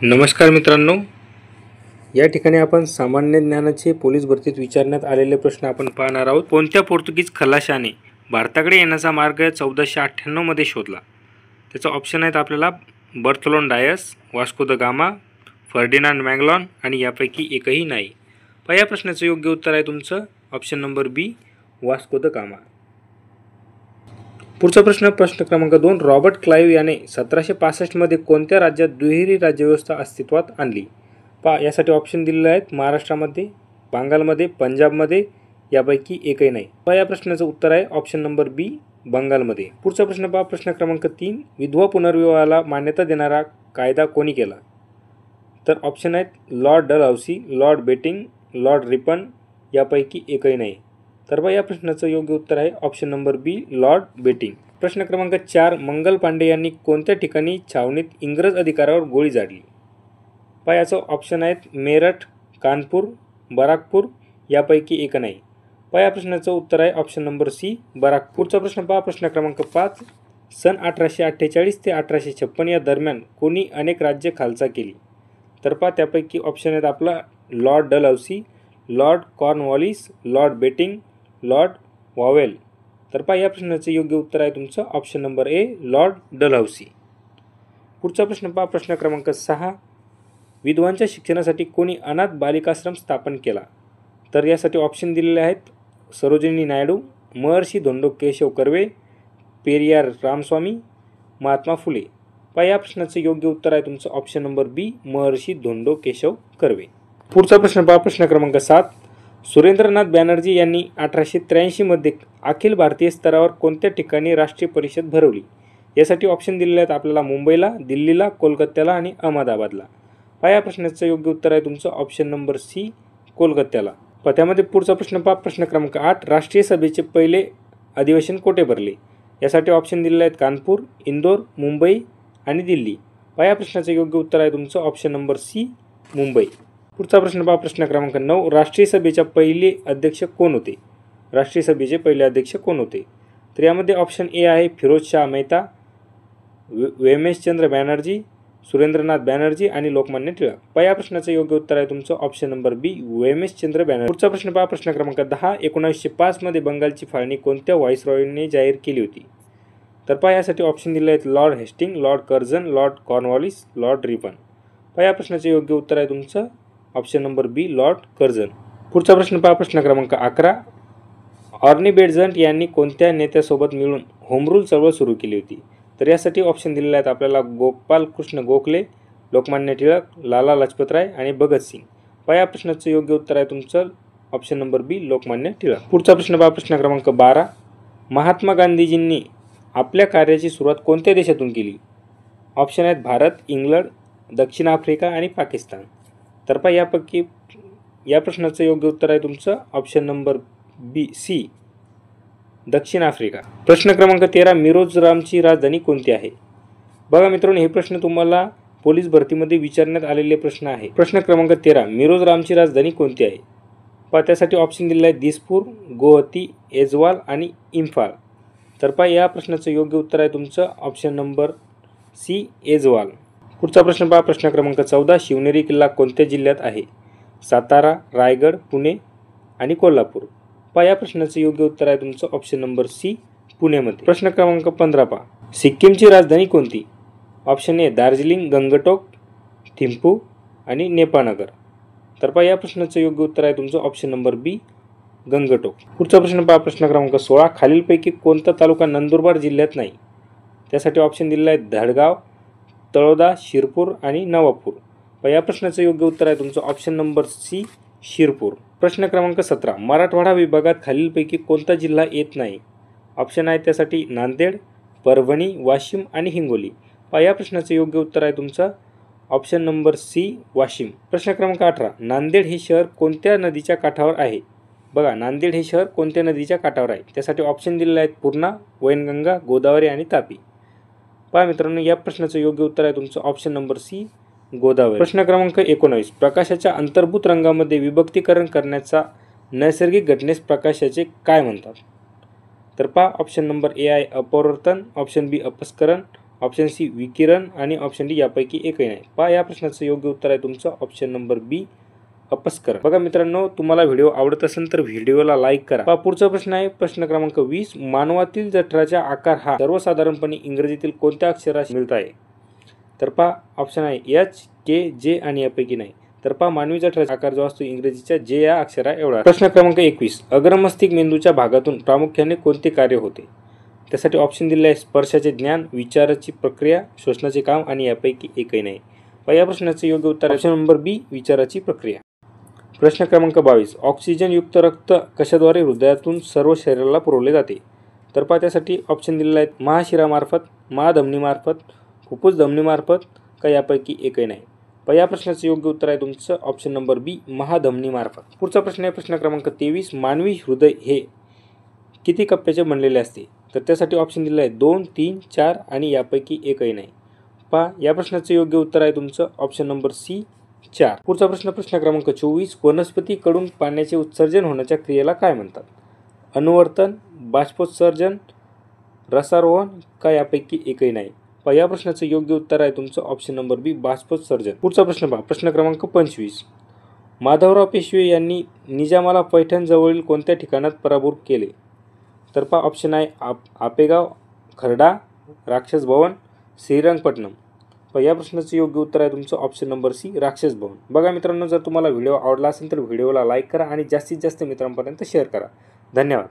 नमस्कार मित्रांनो, या ठिकाणी आपण सामान्य ज्ञानाचे पोलीस भरतीत विचारण्यात आलेले प्रश्न आपण पाहणार आहोत। कोणत्या पोर्तुगीज खलाशाने भारताकडे येण्याचा मार्ग 1498 मध्ये शोधला? त्याचा ऑप्शन आहेत आपल्याला Bartholomew Dias, Vasco da Gama, Ferdinand Magellan आणि यापैकी एकही नाही। पहिल्या प्रश्नाचं योग्य उत्तर आहे तुमचं option number B, Vasco da Gama. पुढचा प्रश्न क्रमांक 2, रॉबर्ट क्लाइव्ह याने 1765 मध्ये कोणत्या राज्यात दुहेरी राज्यव्यवस्था अस्तित्वात आणली? यासाठी ऑप्शन दिलेले आहेत महाराष्ट्रामध्ये, बंगालमध्ये, पंजाबमध्ये, यापैकी एकही नाही। या प्रश्नाचं उत्तर आहे ऑप्शन नंबर बी, बंगालमध्ये। पुढचा प्रश्न क्रमांक 3, विधवा पुनर्विवाहाला मान्यता देणारा कायदा कोणी केला? तर ऑप्शन आहेत Lord Dalhousie, Lord Bentinck, Lord Ripon, यापैकी एकही नाही। तर या प्रश्नाचं योग्य उत्तर आहे option number B, Lord Bentinck. प्रश्न क्रमांक 4, मंगल पांडे यांनी कोणत्या ठिकाणी छावणीत इंग्रज अधिकाऱ्यावर गोळी झाडली? याचं ऑप्शन आहेत मेरठ, कानपूर, बराकपूर, यापैकी एक नाही। या प्रश्नाचं उत्तर आहे ऑप्शन नंबर सी, बराकपूर। पुढचा प्रश्न क्रमांक 5, सन 1848 ते 1856 या दरम्यान कोणी अनेक राज्य खालसा केली? तर त्यापैकी ऑप्शन आहेत आपला Lord Dalhousie, Lord Cornwallis, Lord Bentinck, Lord Wavell. तर या प्रश्नाचं योग्य उत्तर आहे तुमचं option number A, Lord Dalhousie. पुढचा प्रश्न क्रमांक 6, विधवांच्या शिक्षणासाठी कोणी अनाथ बालिकाश्रम स्थापन केला? तर यासाठी ऑप्शन दिलेले आहेत सरोजिनी नायडू, महर्षी धोंडो केशव कर्वे, पेरियार रामस्वामी, महात्मा फुले। या प्रश्नाचं योग्य उत्तर आहे तुमचं ऑप्शन नंबर बी, महर्षी धोंडो केशव कर्वे। पुढचा प्रश्न क्रमांक 7, सुरेंद्रनाथ बॅनर्जी यांनी 1883 मध्ये अखिल भारतीय स्तरावर कोणत्या ठिकाणी राष्ट्रीय परिषद भरवली? यासाठी ऑप्शन दिलेले आहेत आपल्याला मुंबईला, दिल्लीला, कोलकात्याला आणि अहमदाबादला। या प्रश्नाचं योग्य उत्तर आहे तुमचं ऑप्शन नंबर सी, कोलकात्याला। त्यामध्ये पुढचा प्रश्न क्रमांक 8, राष्ट्रीय सभेचे पहिले अधिवेशन कोठे भरले? यासाठी ऑप्शन दिलेले आहेत कानपूर, इंदोर, मुंबई आणि दिल्ली। या प्रश्नाचं योग्य उत्तर आहे तुमचं ऑप्शन नंबर सी, मुंबई। पुढचा प्रश्न क्रमांक 9, राष्ट्रीय सभेचे पहिले अध्यक्ष कोण होते? राष्ट्रीय सभेचे पहिले अध्यक्ष कोण होते? तर यामध्ये ऑप्शन ए आहे फिरोजशाह मेहता, वेमेशचंद्र बॅनर्जी, सुरेंद्रनाथ बॅनर्जी आणि लोकमान्य टिळक। या प्रश्नाचं योग्य उत्तर आहे तुमचं ऑप्शन नंबर बी, वेमेशचंद्र बॅनर्जी। पुढचा प्रश्न क्रमांक 10, 1905 मध्ये बंगालची फाळणी कोणत्या व्हाईसरॉयने जाहीर केली होती? तर यासाठी ऑप्शन दिले आहेत Lord Hastings, Lord Curzon, Lord Cornwallis, Lord Ripon. या प्रश्नाचं योग्य उत्तर आहे तुमचं option number B, Lord Curzon. पुढचा प्रश्न क्रमांक 11, ऑर्नी बेटझंट यांनी कोणत्या नेत्यासोबत मिळून होम रूल चळवळ सुरू केली होती? तर यासाठी ऑप्शन दिलेले आहेत आपल्याला गोपाल कृष्ण गोखले, लोकमान्य टिळक, लाला लजपतराय आणि भगतसिंग। या प्रश्नाचं योग्य उत्तर आहे तुमचं ऑप्शन नंबर बी, लोकमान्य टिळक। पुढचा प्रश्न क्रमांक 12, महात्मा गांधीजींनी आपल्या कार्याची सुरुवात कोणत्या देशातून केली? ऑप्शन आहेत भारत, इंग्लंड, दक्षिण आफ्रिका आणि पाकिस्तान। तर यापैकी या प्रश्नाचं योग्य उत्तर आहे तुमचं ऑप्शन नंबर बी, सी, दक्षिण आफ्रिका। प्रश्न क्रमांक 13, मिझोरामची राजधानी कोणती आहे? बघा मित्रांनो, हे प्रश्न तुम्हाला पोलीस भरतीमध्ये विचारण्यात आलेले प्रश्न आहे। प्रश्न क्रमांक 13, मिझोरामची राजधानी कोणती आहे? त्यासाठी ऑप्शन दिलेला आहे दिसपूर, गुवाहाटी, ऐझवाल आणि इम्फाल। तर या प्रश्नाचं योग्य उत्तर आहे तुमचं ऑप्शन नंबर सी, ऐझवाल। पुढचा प्रश्न क्रमांक 14, शिवनेरी किल्ला कोणत्या जिल्ह्यात आहे? सातारा, रायगड, पुणे आणि कोल्हापूर। या प्रश्नाचं योग्य उत्तर आहे तुमचं ऑप्शन नंबर सी, पुणेमध्ये। प्रश्न क्रमांक 15, सिक्कीमची राजधानी कोणती? ऑप्शन ए दार्जिलिंग, गंगटोक, थिम्पू आणि नेपाळनगर। तर या प्रश्नाचं योग्य उत्तर आहे तुमचं ऑप्शन नंबर बी, गंगटोक। पुढचा प्रश्न क्रमांक 16, खालीलपैकी कोणता तालुका नंदुरबार जिल्ह्यात नाही? त्यासाठी ऑप्शन दिलेला आहे धडगाव, तळोदा, शिरपूर आणि नवापूर। या प्रश्नाचं योग्य उत्तर आहे तुमचं ऑप्शन नंबर सी, शिरपूर। प्रश्न क्रमांक 17, मराठवाडा विभागात खालीलपैकी कोणता जिल्हा येत नाही? ऑप्शन आहे त्यासाठी नांदेड, परभणी, वाशिम आणि हिंगोली। या प्रश्नाचं योग्य उत्तर आहे तुमचं ऑप्शन नंबर सी, वाशिम। प्रश्न क्रमांक 18, नांदेड हे शहर कोणत्या नदीच्या काठावर आहे? बघा, नांदेड हे शहर कोणत्या नदीच्या काठावर आहे? त्यासाठी ऑप्शन दिलेले आहेत पूर्णा, वैनगंगा, गोदावरी आणि तापी। मित्रांनो, या प्रश्नाचं योग्य उत्तर आहे तुमचं ऑप्शन नंबर सी, गोदावरी। प्रश्न क्रमांक 19, प्रकाशाच्या अंतर्भूत रंगामध्ये विभक्तीकरण करण्याचा नैसर्गिक घटनेस प्रकाशाचे काय म्हणतात? तर ऑप्शन नंबर ए आहे अपवर्तन, ऑप्शन बी अपस्करण, ऑप्शन सी विकिरण आणि ऑप्शन डी यापैकी एकही नाही. पहा या प्रश्नाचं योग्य उत्तर आहे तुमचं ऑप्शन नंबर बी अपस्करण. बघा मित्रांनो, तुम्हाला व्हिडिओ आवडत असेल तर व्हिडिओला लाईक करा. पहा पुढचा प्रश्न आहे प्रश्न क्रमांक 20. मानवातील जठराचा आकार हा सर्वसाधारणपणे इंग्रजीतील कोणत्या अक्षराशी मिळत आहे? तर पहा ऑप्शन आहे एच, के, जे आणि यापैकी नाही. तर पहा मानवी जठराचा आकार जो असतो इंग्रजीच्या जे या अक्षरा एवढा. प्रश्न क्रमांक 21. अग्रमस्तिष्क मेंदूच्या भागातून प्रामुख्याने कोणते कार्य होते? त्यासाठी ऑप्शन दिले आहे स्पर्शाचे ज्ञान, विचाराची प्रक्रिया, शोषणाचे काम आणि यापैकी एकही नाही. पहा या प्रश्नाचे योग्य उत्तर ऑप्शन नंबर बी विचाराची प्रक्रिया. प्रश्न क्रमांक 22. ऑक्सिजन युक्त रक्त कशाद्वारे हृदयातून सर्व शरीराला पुरवले जाते? तर पहा त्यासाठी ऑप्शन दिलेले आहेत महाशिरामार्फत, महाधमनीमार्फत, फुफ्फुस धमनीमार्फत का यापैकी एकही नाही. पहा या प्रश्नाचे योग्य उत्तर आहे तुमचं ऑप्शन नंबर बी महाधमनीमार्फत. पुढचा प्रश्न आहे प्रश्न क्रमांक 23. मानवी हृदय हे किती कप्प्याचे बनलेले असते? तर त्यासाठी ऑप्शन दिले आहे 2, 3, 4 आणि यापैकी एकही नाही. पहा या प्रश्नाचे योग्य उत्तर आहे तुमचं ऑप्शन नंबर सी 4. पुढचा प्रश्न प्रश्न क्रमांक 24. वनस्पतीकडून पाण्याचे उत्सर्जन होण्याच्या क्रियेला काय म्हणतात? अनुवर्तन, बाष्पोत्सर्जन, रसारोहण का यापैकी एकही नाही. पहा या प्रश्नाचं योग्य उत्तर आहे तुमचं ऑप्शन नंबर बी बाष्पोत्सर्जन. पुढचा प्रश्न पहा प्रश्न क्रमांक 25. माधवराव पेशवे यांनी निजामाला पैठण जवळील कोणत्या ठिकाणात पराभूत केले? तर पहा ऑप्शन आहे आपेगाव, खर्डा, राक्षस भवन, श्रीरंगपट्टणम. पहा या प्रश्नाचं योग्य उत्तर आहे तुमचं ऑप्शन नंबर सी राक्षस भवन. बघा मित्रांनो, जर तुम्हाला व्हिडिओ आवडला असेल तर व्हिडिओला लाईक करा आणि जास्तीत जास्त मित्रांपर्यंत शेअर करा. धन्यवाद.